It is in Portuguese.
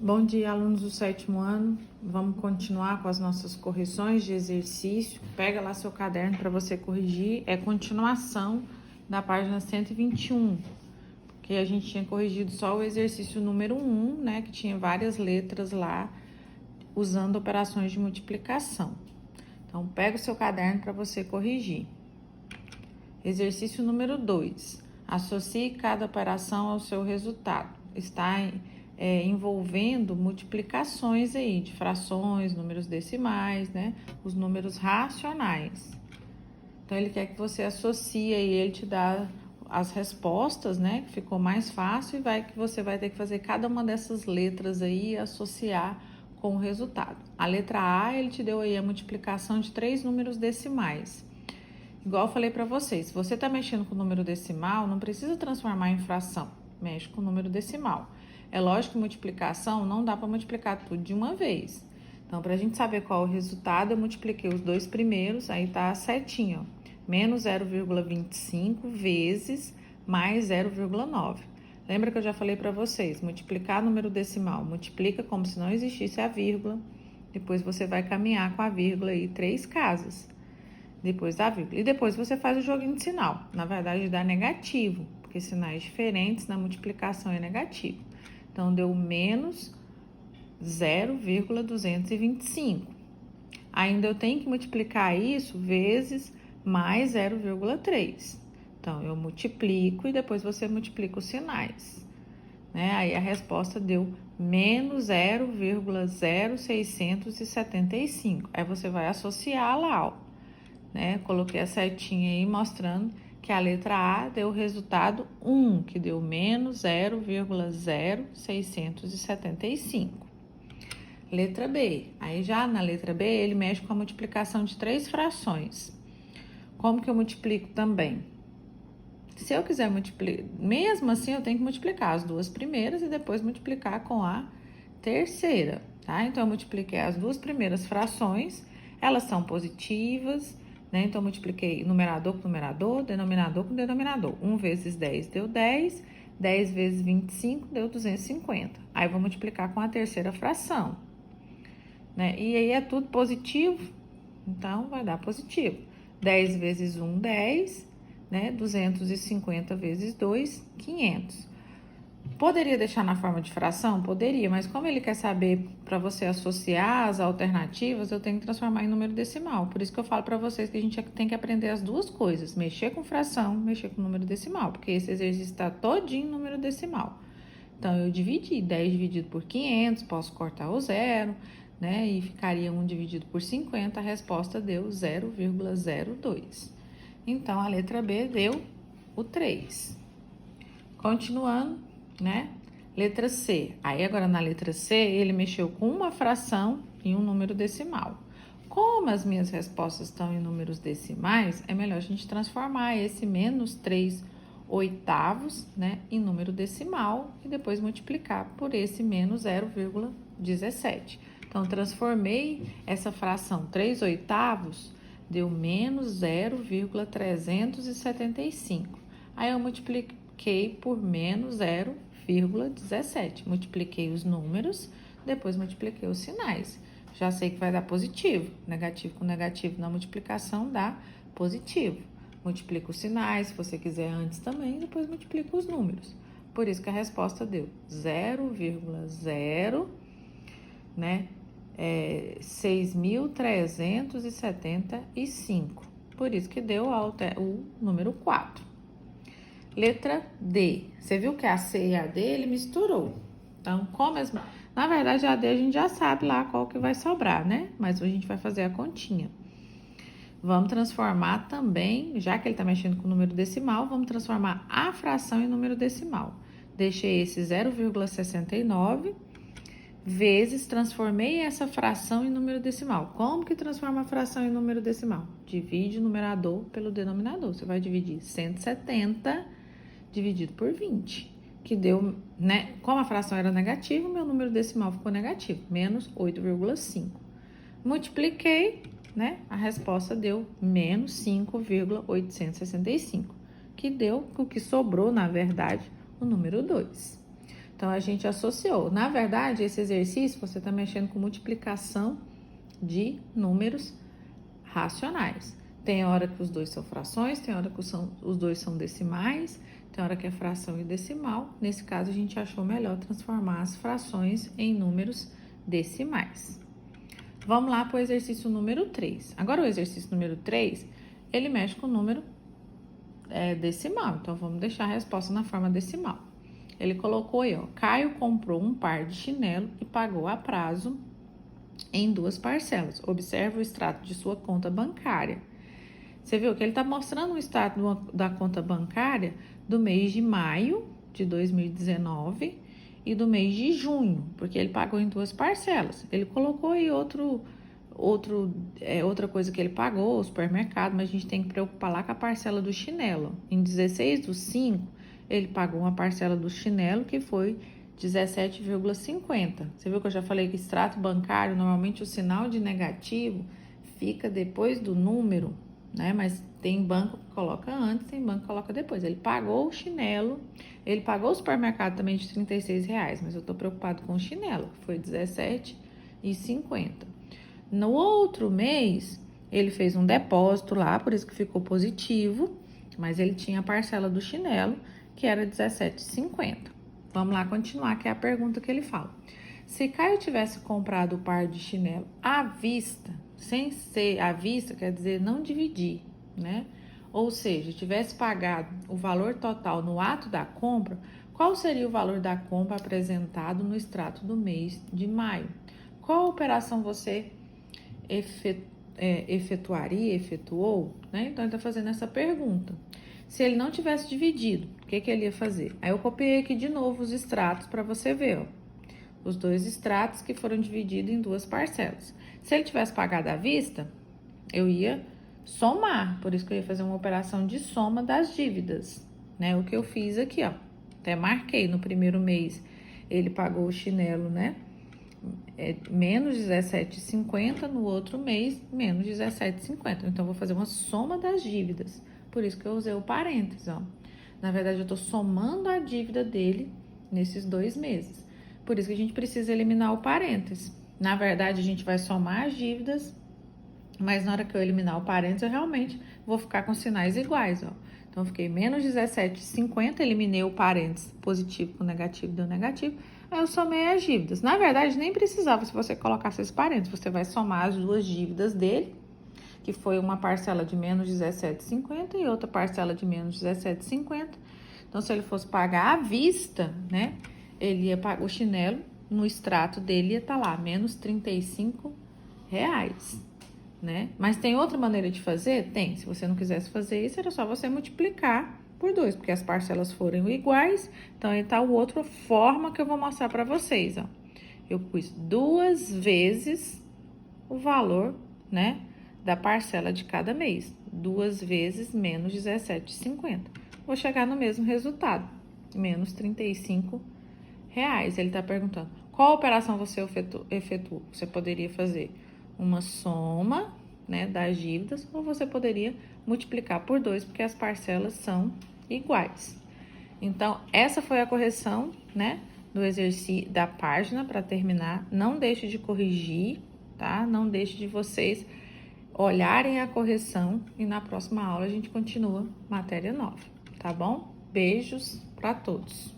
Bom dia, alunos do 7º ano. Vamos continuar com as nossas correções de exercício. Pega lá seu caderno para você corrigir. É continuação da página 121, porque a gente tinha corrigido só o exercício número 1, né, que tinha várias letras lá, usando operações de multiplicação. Então, pega o seu caderno para você corrigir. Exercício número 2. Associe cada operação ao seu resultado. Está envolvendo multiplicações aí de frações, números decimais, né? Os números racionais. Então, ele quer que você associe e ele te dá as respostas, né? Que ficou mais fácil e que você vai ter que fazer cada uma dessas letras aí e associar com o resultado. A letra A, ele te deu aí a multiplicação de 3 números decimais. Igual eu falei para vocês, se você está mexendo com o número decimal, não precisa transformar em fração, mexe com o número decimal. É lógico que multiplicação não dá para multiplicar tudo de uma vez. Então, para a gente saber qual é o resultado, eu multipliquei os dois primeiros, aí tá certinho, ó. Menos 0,25 vezes mais 0,9. Lembra que eu já falei para vocês, multiplicar número decimal, multiplica como se não existisse a vírgula, depois você vai caminhar com a vírgula aí 3 casas. Depois da vírgula. E depois você faz o joguinho de sinal. Na verdade, dá negativo, porque sinais diferentes na multiplicação é negativo. Então, deu menos 0,225. Ainda eu tenho que multiplicar isso vezes mais 0,3. Então, eu multiplico e depois você multiplica os sinais. Né? Aí a resposta deu menos 0,0675. Aí você vai associar lá, ó. Né? Coloquei a setinha aí mostrando que a letra A deu o resultado 1, que deu menos 0,0675. Letra B. Aí já na letra B ele mexe com a multiplicação de 3 frações. Como que eu multiplico também? Se eu quiser multiplicar, mesmo assim eu tenho que multiplicar as duas primeiras e depois multiplicar com a terceira, tá? Então eu multipliquei as duas primeiras frações, elas são positivas, né? Então, eu multipliquei numerador com numerador, denominador com denominador. 1 vezes 10 deu 10, 10 vezes 25 deu 250. Aí, eu vou multiplicar com a terceira fração, né? E aí, é tudo positivo, então, vai dar positivo. 10 vezes 1, 10, né? 250 vezes 2, 500. Poderia deixar na forma de fração? Poderia, mas como ele quer saber para você associar as alternativas, eu tenho que transformar em número decimal. Por isso que eu falo para vocês que a gente tem que aprender as duas coisas, mexer com fração, mexer com número decimal, porque esse exercício está todinho em número decimal. Então, eu dividi 10 dividido por 500, posso cortar o zero, né? E ficaria 1 dividido por 50, a resposta deu 0,02. Então, a letra B deu o 3. Continuando, né? Letra C. Aí, agora na letra C, ele mexeu com uma fração e um número decimal. Como as minhas respostas estão em números decimais, é melhor a gente transformar esse menos 3 oitavos, né, em número decimal e depois multiplicar por esse menos 0,17. Então, transformei essa fração 3 oitavos, deu menos 0,375. Aí, eu multipliquei por menos 0,17. Multipliquei os números, depois multipliquei os sinais. Já sei que vai dar positivo. Negativo com negativo na multiplicação dá positivo. Multiplica os sinais, se você quiser antes também, depois multiplica os números. Por isso que a resposta deu 0,0, né? 6.375. Por isso que deu o número 4. Letra D. Você viu que a C e a D ele misturou. Então, na verdade, a D a gente já sabe lá qual que vai sobrar, né? Mas a gente vai fazer a continha. Vamos transformar também, já que ele está mexendo com o número decimal, vamos transformar a fração em número decimal. Deixei esse 0,69 vezes, transformei essa fração em número decimal. Como que transforma a fração em número decimal? Divide o numerador pelo denominador. Você vai dividir 170 dividido por 20, que deu, né? Como a fração era negativa, meu número decimal ficou negativo, menos 8,5. Multipliquei, né? A resposta deu menos 5,865, que deu o que sobrou, na verdade, o número 2. Então, a gente associou. Na verdade, esse exercício, você está mexendo com multiplicação de números racionais. Tem hora que os dois são frações, tem hora que os dois são decimais, tem hora que é fração e decimal. Nesse caso, a gente achou melhor transformar as frações em números decimais. Vamos lá para o exercício número 3. Agora, o exercício número 3, ele mexe com o número decimal. Então, vamos deixar a resposta na forma decimal. Ele colocou aí, ó, Caio comprou um par de chinelo e pagou a prazo em 2 parcelas. Observe o extrato de sua conta bancária. Você viu que ele está mostrando o extrato da conta bancária do mês de maio de 2019 e do mês de junho, porque ele pagou em 2 parcelas. Ele colocou aí outra coisa que ele pagou, o supermercado, mas a gente tem que preocupar lá com a parcela do chinelo. Em 16/5, ele pagou uma parcela do chinelo que foi 17,50. Você viu que eu já falei que extrato bancário, normalmente o sinal de negativo fica depois do número, né? Mas tem banco que coloca antes, tem banco que coloca depois. Ele pagou o chinelo, ele pagou o supermercado também de R$36, mas eu tô preocupado com o chinelo, que foi R$17,50. No outro mês, ele fez um depósito lá, por isso que ficou positivo, mas ele tinha a parcela do chinelo, que era R$17,50. Vamos lá continuar, que é a pergunta que ele fala. Se Caio tivesse comprado o par de chinelo à vista, sem ser à vista, quer dizer não dividir, né? Ou seja, tivesse pagado o valor total no ato da compra, qual seria o valor da compra apresentado no extrato do mês de maio? Qual operação você efetuou, né? Então, ele está fazendo essa pergunta. Se ele não tivesse dividido, o que ele ia fazer? Aí eu copiei aqui de novo os extratos para você ver, ó. Os 2 extratos que foram divididos em 2 parcelas. Se ele tivesse pagado à vista, eu ia somar, por isso que eu ia fazer uma operação de soma das dívidas, né? O que eu fiz aqui, ó. Até marquei no primeiro mês, ele pagou o chinelo, né? Menos R$17,50, no outro mês, menos R$17,50. Então, eu vou fazer uma soma das dívidas. Por isso que eu usei o parênteses, ó. Na verdade, eu tô somando a dívida dele nesses 2 meses. Por isso que a gente precisa eliminar o parênteses. Na verdade, a gente vai somar as dívidas, mas na hora que eu eliminar o parênteses, eu realmente vou ficar com sinais iguais, ó. Então, eu fiquei menos R$17,50, eliminei o parênteses positivo com negativo, deu negativo. Aí eu somei as dívidas. Na verdade, nem precisava se você colocasse esse parênteses. Você vai somar as 2 dívidas dele, que foi uma parcela de menos R$17,50 e outra parcela de menos R$17,50. Então, se ele fosse pagar à vista, né, ele ia pagar o chinelo, no extrato dele ia estar lá, menos R$35, né? Mas tem outra maneira de fazer? Tem. Se você não quisesse fazer isso, era só você multiplicar por 2, porque as parcelas foram iguais. Então, aí tá a outra forma que eu vou mostrar para vocês, ó. Eu pus 2 vezes o valor, né, da parcela de cada mês. 2 vezes menos R$17,50. Vou chegar no mesmo resultado, menos R$35. Ele tá perguntando, qual operação você efetuou? Você poderia fazer uma soma, né, das dívidas, ou você poderia multiplicar por 2, porque as parcelas são iguais. Então, essa foi a correção, né, do exercício da página para terminar. Não deixe de corrigir, tá? Não deixe de vocês olharem a correção e na próxima aula a gente continua matéria 9, tá bom? Beijos para todos.